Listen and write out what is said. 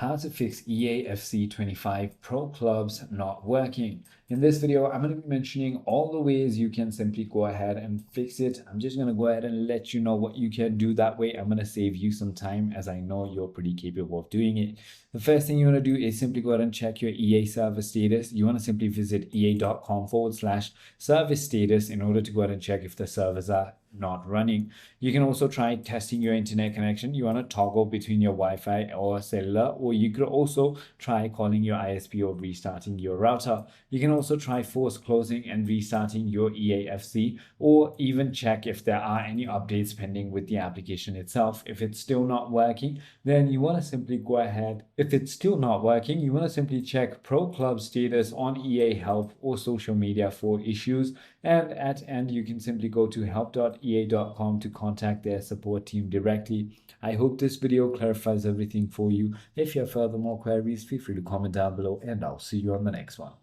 How to fix EAFC 25 Pro Clubs not working. In this video, I'm going to be mentioning all the ways you can simply go ahead and fix it. I'm just going to go ahead and let you know what you can do. That way, I'm going to save you some time, as I know you're pretty capable of doing it. The first thing you want to do is simply go ahead and check your EA server status. You want to simply visit ea.com/service status in order to go ahead and check if the servers are not running. You can also try testing your internet connection. You want to toggle between your Wi-Fi or cellular, or you could also try calling your ISP or restarting your router. You can also try force closing and restarting your EAFC, or even check if there are any updates pending with the application itself. If it's still not working, then you want to simply go ahead. If it's still not working, you want to simply check Pro Club status on EA Help or social media for issues. And at end, you can simply go to help.ea.com to contact their support team directly. I hope this video clarifies everything for you. If you have further more queries, feel free to comment down below, and I'll see you on the next one.